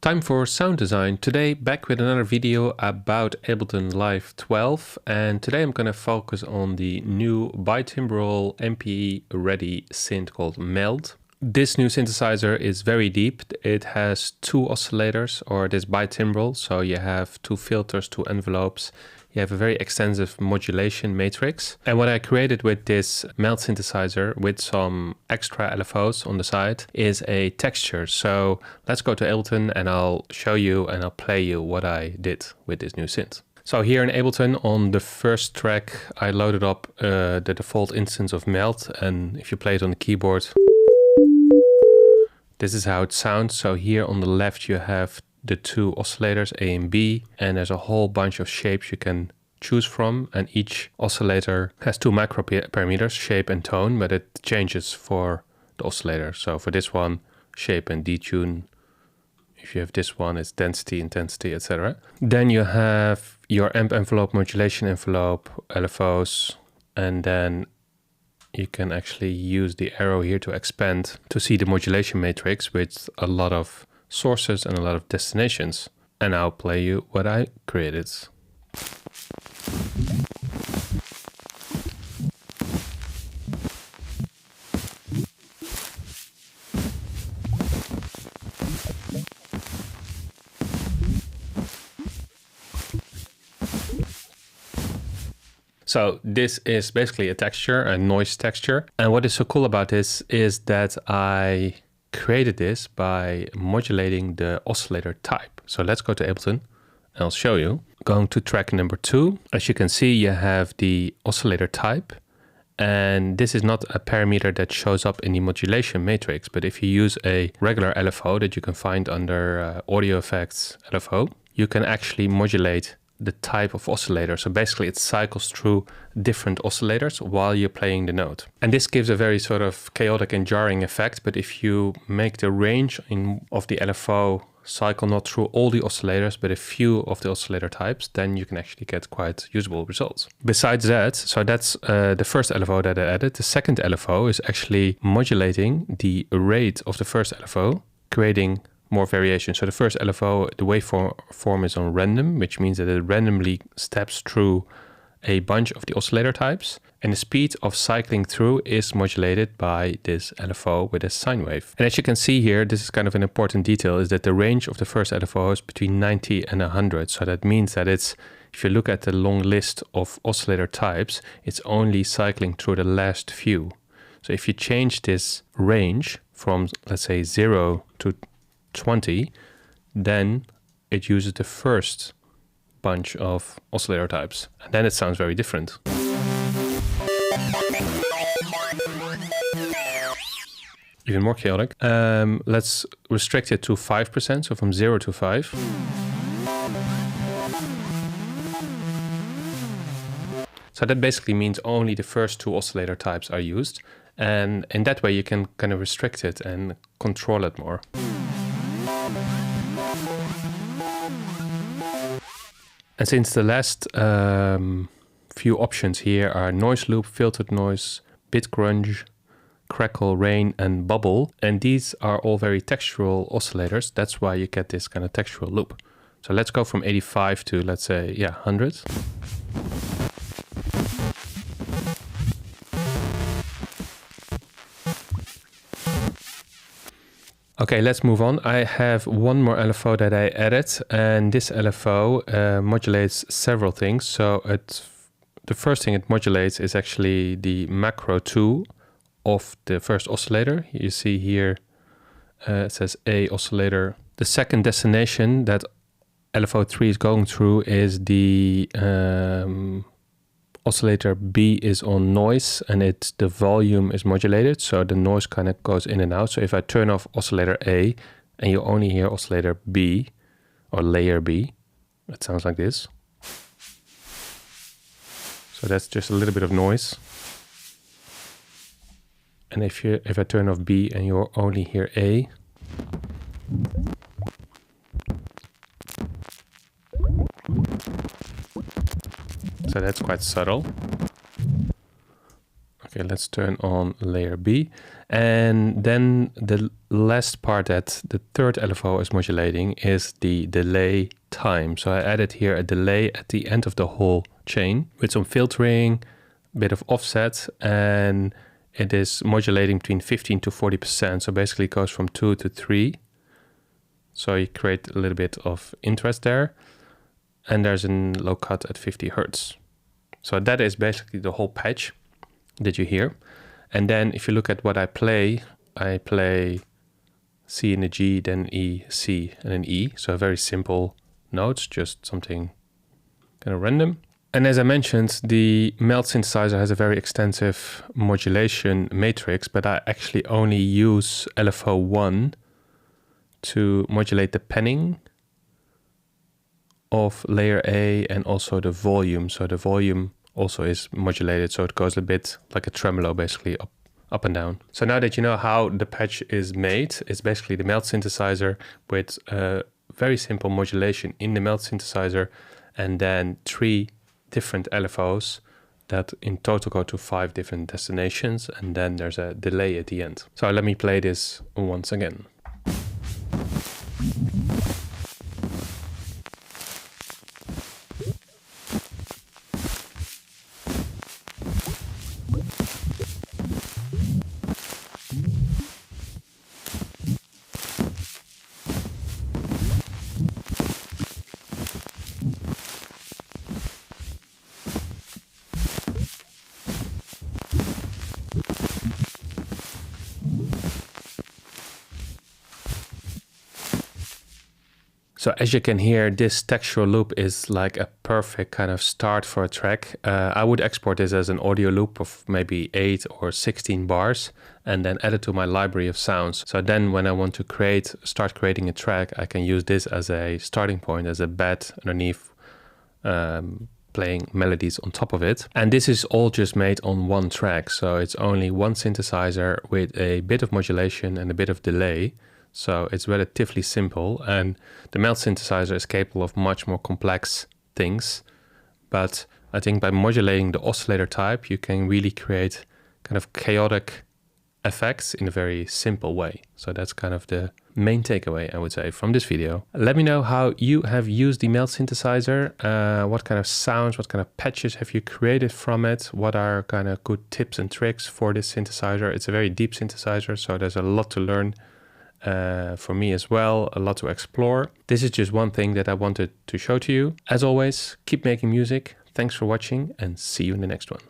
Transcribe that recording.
Time for sound design. Today back with another video about Ableton Live 12, and today I'm going to focus on the new bi-timbral MPE ready synth called Meld. This new synthesizer is very deep. It has two oscillators, or this bi-timbral, so you have two filters, two envelopes. You have a very extensive modulation matrix. And what I created with this Meld synthesizer with some extra LFOs on the side is a texture. So let's go to Ableton and I'll show you and I'll play you what I did with this new synth. So here in Ableton on the first track, I loaded up the default instance of Meld. And if you play it on the keyboard, this is how it sounds. So here on the left, you have the two oscillators A and B, and there's a whole bunch of shapes you can choose from, and each oscillator has two macro parameters, shape and tone, but it changes for the oscillator. So for this one, shape and detune. If you have this one, it's density, intensity, etc. Then you have your amp envelope, modulation envelope, LFOs, and then you can actually use the arrow here to expand to see the modulation matrix with a lot of sources and a lot of destinations. And I'll play you what I created. So this is basically a texture, a noise texture. And what is so cool about this is that I created this by modulating the oscillator type. So let's go to Ableton and I'll show you. Going to track number 2, as you can see, you have the oscillator type, and this is not a parameter that shows up in the modulation matrix, but if you use a regular LFO that you can find under audio effects LFO, you can actually modulate the type of oscillator. So basically it cycles through different oscillators while you're playing the note. And this gives a very sort of chaotic and jarring effect, but if you make the range of the LFO cycle not through all the oscillators, but a few of the oscillator types, then you can actually get quite usable results. Besides that, so that's the first LFO that I added. The second LFO is actually modulating the rate of the first LFO, creating more variation. So the first LFO, the waveform is on random, which means that it randomly steps through a bunch of the oscillator types, and the speed of cycling through is modulated by this LFO with a sine wave. And as you can see here, this is kind of an important detail, is that the range of the first LFO is between 90 and 100. So that means that it's, if you look at the long list of oscillator types, it's only cycling through the last few. So if you change this range from, let's say, 0 to 20, then it uses the first bunch of oscillator types, and then it sounds very different. Even more chaotic. Let's restrict it to 5%, so from 0 to 5. So that basically means only the first two oscillator types are used, and in that way you can kind of restrict it and control it more. And since the last few options here are noise loop, filtered noise, bit grunge, crackle, rain, and bubble, and these are all very textural oscillators, that's why you get this kind of textural loop. So let's go from 85 to, let's say, 100. Okay, let's move on. I have one more LFO that I added, and this LFO modulates several things. So the first thing it modulates is actually the macro 2 of the first oscillator. You see here it says A oscillator. The second destination that LFO 3 is going through is the oscillator B is on noise, and the volume is modulated, so the noise kind of goes in and out. So if I turn off oscillator A and you only hear oscillator B or layer B, it sounds like this. So that's just a little bit of noise. And if I turn off B and you only hear A, so that's quite subtle. Okay, let's turn on layer B. And then the last part that the third LFO is modulating is the delay time. So I added here a delay at the end of the whole chain with some filtering, a bit of offset, and it is modulating between 15 to 40%. So basically it goes from 2 to 3. So you create a little bit of interest there. And there's a low cut at 50 Hertz. So that is basically the whole patch that you hear. And then if you look at what I play C and a G, then E, C, and an E. So very simple notes, just something kind of random. And as I mentioned, the Meld synthesizer has a very extensive modulation matrix, but I actually only use LFO1 to modulate the panning of layer A and also the volume. So the volume also is modulated, so it goes a bit like a tremolo, basically up and down. So now that you know how the patch is made, it's basically the Meld synthesizer with very simple modulation in the Meld synthesizer, and then 3 different LFOs that in total go to 5 different destinations, and then there's a delay at the end. So let me play this once again. So as you can hear, this textural loop is like a perfect kind of start for a track. I would export this as an audio loop of maybe 8 or 16 bars and then add it to my library of sounds. So then when I want to start creating a track, I can use this as a starting point, as a bed underneath, playing melodies on top of it. And this is all just made on one track. So it's only one synthesizer with a bit of modulation and a bit of delay. So it's relatively simple, and the Meld synthesizer is capable of much more complex things. But I think by modulating the oscillator type, you can really create kind of chaotic effects in a very simple way. So that's kind of the main takeaway, I would say, from this video. Let me know how you have used the Meld synthesizer. What kind of sounds, what kind of patches have you created from it? What are kind of good tips and tricks for this synthesizer? It's a very deep synthesizer, so there's a lot to learn. For me as well, a lot to explore. This is just one thing that I wanted to show to you. As always, keep making music. Thanks for watching and see you in the next one.